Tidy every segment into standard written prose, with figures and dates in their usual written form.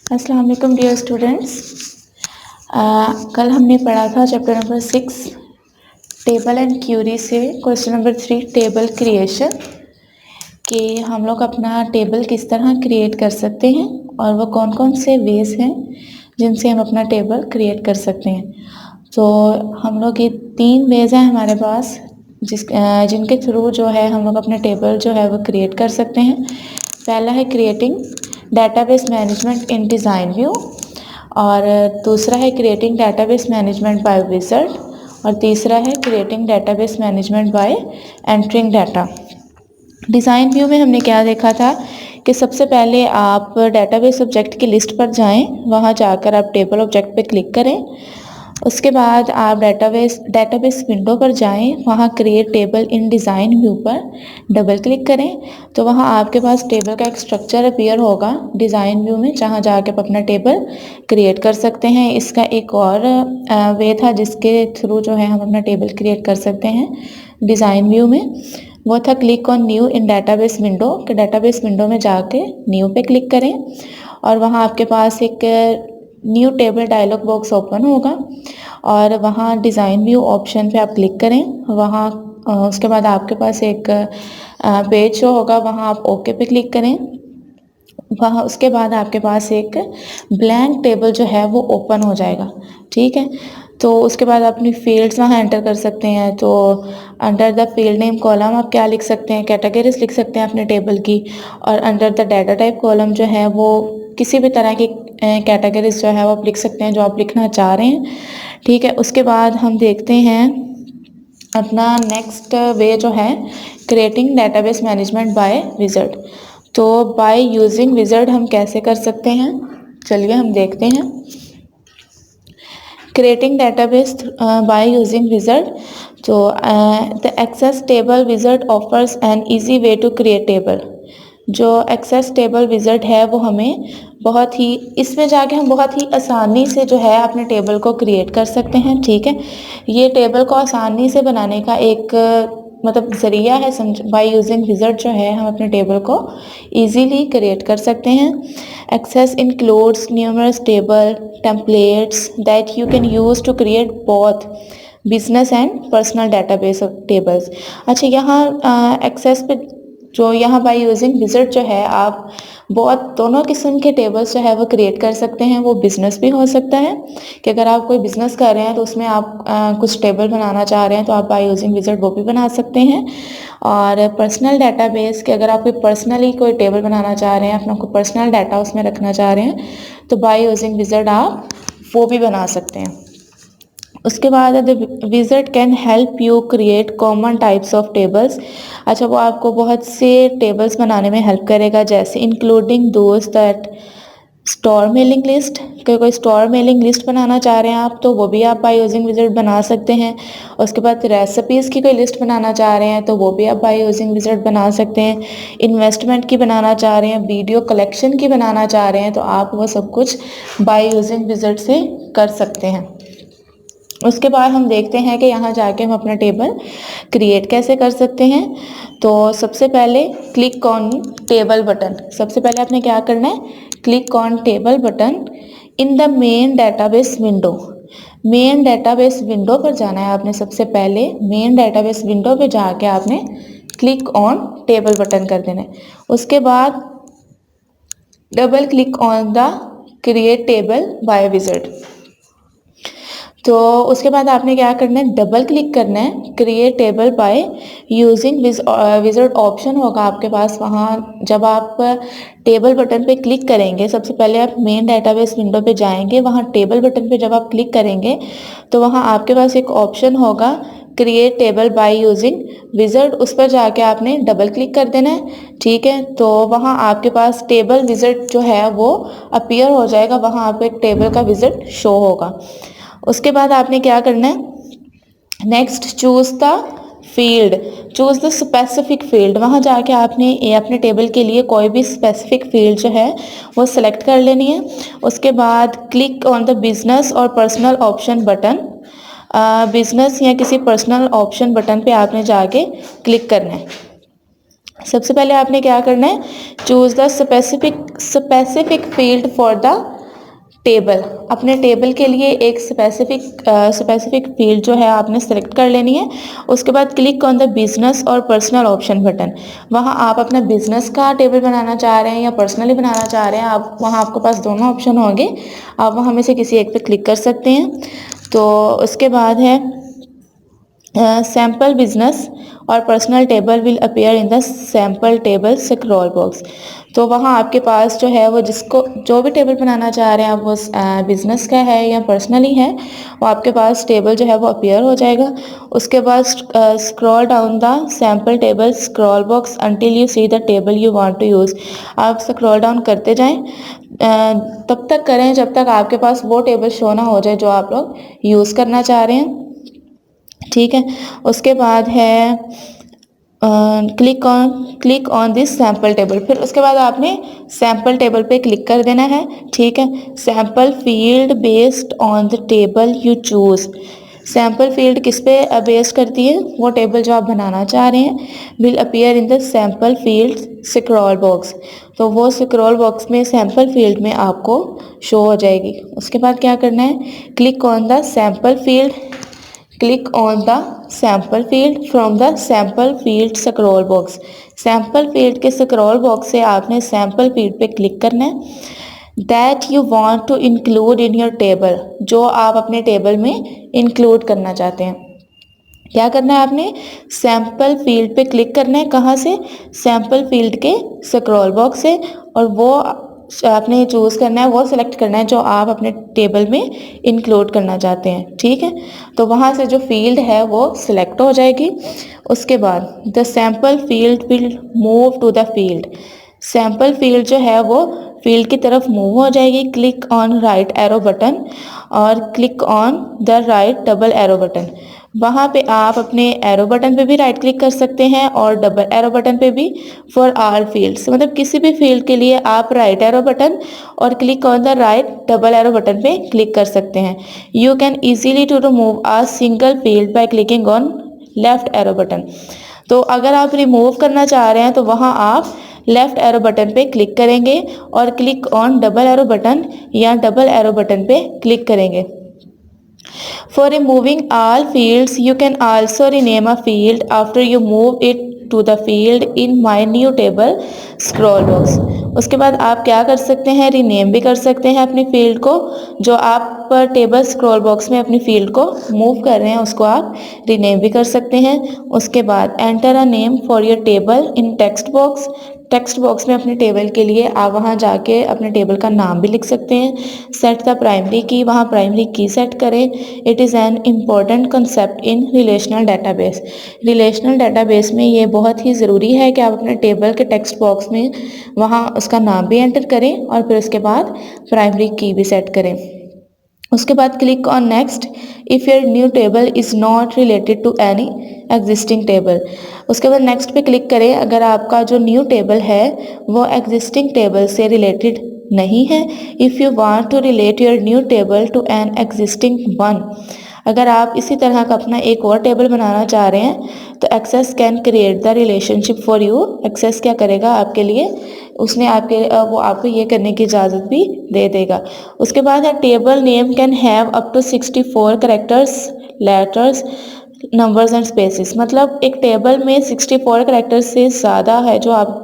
अस्सलाम वालेकुम dear students. कल हमने पढ़ा था chapter number 6 table and query से क्वेश्चन नंबर 3 टेबल क्रिएशन, कि हम लोग अपना टेबल किस तरह क्रिएट कर सकते हैं और वो कौन कौन से वेज हैं जिनसे हम अपना टेबल क्रिएट कर सकते हैं। तो हम लोग ये 3 वेज हैं हमारे पास जिनके थ्रू जो है हम लोग अपने टेबल जो है वो क्रिएट कर सकते हैं। पहला है क्रिएटिंग डेटाबेस मैनेजमेंट इन डिज़ाइन व्यू, और दूसरा है creating database management by wizard, और तीसरा है creating database management bye entering data. Design view में हमने क्या देखा था कि सबसे पहले आप डेटाबेस ऑब्जेक्ट की लिस्ट पर जाएं, वहां जाकर आप टेबल ऑब्जेक्ट पे क्लिक करें। उसके बाद आप डेटाबेस विंडो पर जाएं, वहां क्रिएट टेबल इन डिज़ाइन व्यू पर डबल क्लिक करें तो वहां आपके पास टेबल का एक स्ट्रक्चर अपीयर होगा डिज़ाइन व्यू में, जहां जाके आप अपना टेबल क्रिएट कर सकते हैं। इसका एक और वे था जिसके थ्रू जो है हम अपना टेबल क्रिएट कर सकते हैं डिज़ाइन व्यू में, वो था click on new in database window. कि डेटाबेस विंडो में जाके न्यू पे क्लिक करें और वहाँ आपके पास एक new table dialog box open होगा और वहाँ डिज़ाइन व्यू ऑप्शन पे आप क्लिक करें। वहाँ उसके बाद आपके पास एक पेज शो होगा, वहाँ आप ओके पे क्लिक करें। वहाँ उसके बाद आपके पास एक ब्लैंक टेबल जो है वो ओपन हो जाएगा। ठीक है, तो उसके बाद अपनी फील्ड्स वहाँ एंटर कर सकते हैं। तो under the field name column आप क्या लिख सकते हैं, कैटेगरीज लिख सकते हैं अपने टेबल की, और under the data type column जो है वो किसी भी तरह की कैटेगरीज जो है वो आप लिख सकते हैं जो आप लिखना चाह रहे हैं। ठीक है, उसके बाद हम देखते हैं अपना नेक्स्ट वे जो है creating database management by wizard. तो बाय यूजिंग विज़ार्ड हम कैसे कर सकते हैं, चलिए हम देखते हैं। Creating database by using wizard, तो the access table wizard offers an easy way to create table. जो एक्सेस टेबल विज़ार्ड है वो हमें बहुत ही, इसमें जाके हम बहुत ही आसानी से जो है अपने टेबल को क्रिएट कर सकते हैं। ठीक है, ये टेबल को आसानी से बनाने का एक मतलब ज़रिया है। बाय यूजिंग विज़ार्ड जो है हम अपने टेबल को इजीली क्रिएट कर सकते हैं। Access includes numerous table templates that you can use to create both business and personal database tables. अच्छा, यहाँ एक्सेस पे जो यहाँ बाय यूजिंग विज़ार्ड जो है आप बहुत दोनों किस्म के टेबल्स जो है वो क्रिएट कर सकते हैं। वो बिज़नेस भी हो सकता है कि अगर आप कोई बिज़नेस कर रहे हैं तो उसमें आप कुछ टेबल बनाना चाह रहे हैं तो आप बाय यूजिंग विज़ार्ड वो भी बना सकते हैं। और पर्सनल डेटाबेस के अगर आप कोई पर्सनली कोई टेबल बनाना चाह रहे हैं, अपना कोई पर्सनल डाटा उसमें रखना चाह रहे हैं तो बाय यूजिंग विज़ार्ड आप वो भी बना सकते हैं। उसके बाद the wizard can help you create common types of tables. अच्छा, वो आपको बहुत से टेबल्स बनाने में हेल्प करेगा, जैसे इंक्लूडिंग दोस्त दैट स्टोर मेलिंग लिस्ट। कोई स्टोर मेलिंग लिस्ट बनाना चाह रहे हैं आप तो वो भी आप बाय यूजिंग विज़ार्ड बना सकते हैं। उसके बाद रेसिपीज़ की कोई लिस्ट बनाना चाह रहे हैं तो वो भी आप बाय यूजिंग विज़ार्ड बना सकते हैं। इन्वेस्टमेंट की बनाना चाह रहे हैं, वीडियो कलेक्शन की बनाना चाह रहे हैं तो आप वो सब कुछ बाय यूजिंग विज़ार्ड से कर सकते हैं। उसके बाद हम देखते हैं कि यहाँ जाके हम अपना टेबल क्रिएट कैसे कर सकते हैं। तो सबसे पहले क्लिक ऑन टेबल बटन, सबसे पहले आपने क्या करना है, click on table button in the main database window. Main database window पर जाना है आपने। सबसे पहले मेन डेटाबेस विंडो पे जाके आपने क्लिक ऑन टेबल बटन कर देना है। उसके बाद double click on the create table by wizard. तो उसके बाद आपने क्या करना है, डबल क्लिक करना है create table by using wizard option होगा आपके पास। वहाँ जब आप टेबल बटन पे क्लिक करेंगे, सबसे पहले आप मेन डेटाबेस विंडो पे जाएंगे, वहाँ टेबल बटन पे जब आप क्लिक करेंगे तो वहाँ आपके पास एक ऑप्शन होगा create table by using wizard, उस पर जाके आपने डबल क्लिक कर देना है। ठीक है, तो वहाँ आपके पास टेबल विज़ार्ड जो है वो अपीयर हो जाएगा, वहाँ आपको एक टेबल का विज़ार्ड शो होगा। उसके बाद आपने क्या करना है, next choose the field, choose the specific field. वहाँ जाके आपने अपने टेबल के लिए कोई भी स्पेसिफिक फील्ड जो है वो सिलेक्ट कर लेनी है। उसके बाद क्लिक ऑन द बिजनेस और पर्सनल ऑप्शन बटन। बिजनेस या किसी पर्सनल ऑप्शन बटन पे आपने जाके क्लिक करना है। सबसे पहले आपने क्या करना है, choose the specific field for the table, अपने टेबल के लिए एक स्पेसिफिक फील्ड जो है आपने सेलेक्ट कर लेनी है। उसके बाद क्लिक ऑन द बिजनेस और पर्सनल ऑप्शन बटन। वहाँ आप अपना बिजनेस का टेबल बनाना चाह रहे हैं या पर्सनली बनाना चाह रहे हैं, आप वहाँ आपके पास दोनों ऑप्शन होंगे, आप वहाँ में से किसी एक पे क्लिक कर सकते हैं। तो उसके बाद है सैम्पल बिजनेस और personal table will appear in the sample table scroll box. तो वहाँ आपके पास जो है वो जो भी टेबल बनाना चाह रहे हैं आप, वो बिजनेस का है या पर्सनली है, वो आपके पास टेबल जो है वो अपीयर हो जाएगा। उसके बाद scroll down the sample table scroll box until you see the table you want to use. आप स्क्रॉल डाउन करते जाएं, तब तक करें जब तक आपके पास वो टेबल शो ना हो जाए जो आप लोग यूज़ करना चाह रहे हैं। ठीक है, उसके बाद है click on this sample table. फिर उसके बाद आपने सैम्पल टेबल पे क्लिक कर देना है। ठीक है, sample field based on the table you choose. Sample field किस पे बेस्ड करती है, वो टेबल जो आप बनाना चाह रहे हैं will appear in the sample field scroll box. तो वो स्क्रॉल बॉक्स में सैम्पल फील्ड में आपको शो हो जाएगी। उसके बाद क्या करना है, click on the sample field, click on the sample field from the sample field scroll box. Sample field के स्क्रॉल बॉक्स से आपने सैम्पल फील्ड पे क्लिक करना है। That you want to include in your table, जो आप अपने table में इंक्लूड करना चाहते हैं। क्या करना है आपने, सैम्पल फील्ड पे क्लिक करना है। कहाँ से, सैम्पल फील्ड के स्क्रॉल बॉक्स से, और वो आपने चूज़ करना है, वो सिलेक्ट करना है जो आप अपने टेबल में इंक्लूड करना चाहते हैं। ठीक है, तो वहाँ से जो फील्ड है वो सिलेक्ट हो जाएगी। उसके बाद the sample field will move to the field. Sample field जो है वो फील्ड की तरफ मूव हो जाएगी। Click on right arrow button और click on the right double arrow button. वहाँ पे आप अपने एरो बटन पे भी राइट क्लिक कर सकते हैं और डबल एरो बटन पे भी। फॉर ऑल फील्ड्स, मतलब किसी भी फील्ड के लिए आप राइट एरो बटन और click on the right double arrow button पे क्लिक कर सकते हैं। You can easily to remove a single field by clicking on left arrow button. तो अगर आप रिमूव करना चाह रहे हैं तो वहाँ आप लेफ्ट एरो बटन पे क्लिक करेंगे और click on double arrow button या डबल एरो बटन पे क्लिक करेंगे। For removing all fields, you can also rename a field after you move it to the field in my new table scroll box। उसके बाद आप क्या कर सकते हैं, रीनेम भी कर सकते हैं अपनी फील्ड को। जो आप टेबल स्क्रॉल बॉक्स में अपनी फील्ड को मूव कर रहे हैं उसको आप रीनेम भी कर सकते हैं। उसके बाद enter a name for your table in text box. Text box में अपने टेबल के लिए आप वहाँ जाके अपने टेबल का नाम भी लिख सकते हैं। सेट द प्राइमरी की, वहाँ प्राइमरी की सेट करें। It is an important concept in relational database. Relational database में ये बहुत ही ज़रूरी है कि आप अपने टेबल के टेक्स्ट बॉक्स में वहाँ उसका नाम भी एंटर करें और फिर उसके बाद प्राइमरी की भी सेट करें। उसके बाद click on next if your new table is not related to any existing table. उसके बाद नेक्स्ट पे क्लिक करें अगर आपका जो न्यू टेबल है वो एग्जिस्टिंग टेबल से रिलेटेड नहीं है। If you want to relate your new table to an existing one, अगर आप इसी तरह का अपना एक और टेबल बनाना चाह रहे हैं तो Access can create the relationship for you. Access क्या करेगा आपके लिए, उसने वो आपको ये करने की इजाज़त भी दे देगा। उसके बाद है table name can have up to 64 characters, letters, numbers and spaces. मतलब एक टेबल में 64 कैरेक्टर्स से ज़्यादा है जो आप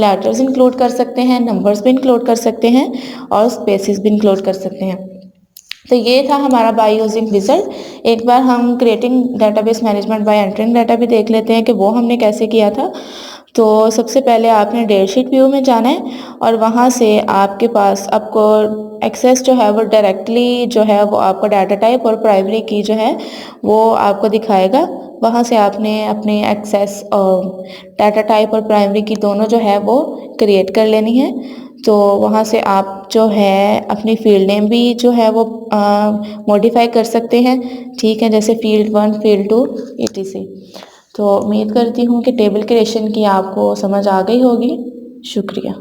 लेटर्स इंक्लूड कर सकते हैं, नंबर्स भी इंक्लूड कर सकते हैं और स्पेसिस भी इंक्लूड कर सकते हैं। तो ये था हमारा बाय यूजिंग विज़ार्ड। एक बार हम creating database management bye entering data भी देख लेते हैं कि वो हमने कैसे किया था। तो सबसे पहले आपने डेटशीट व्यू में जाना है और वहाँ से आपको एक्सेस जो है वो डायरेक्टली जो है वो आपको डाटा टाइप और प्राइमरी की जो है वो आपको दिखाएगा। वहाँ से आपने अपने एक्सेस और डाटा टाइप और प्राइमरी की दोनों जो है वो क्रिएट कर लेनी है। तो वहाँ से आप जो है अपनी फील्ड नेम भी जो है वो मॉडिफाई कर सकते हैं। ठीक है, जैसे फील्ड 1, फील्ड 2 etc। तो उम्मीद करती हूँ कि टेबल क्रिएशन की आपको समझ आ गई होगी। शुक्रिया।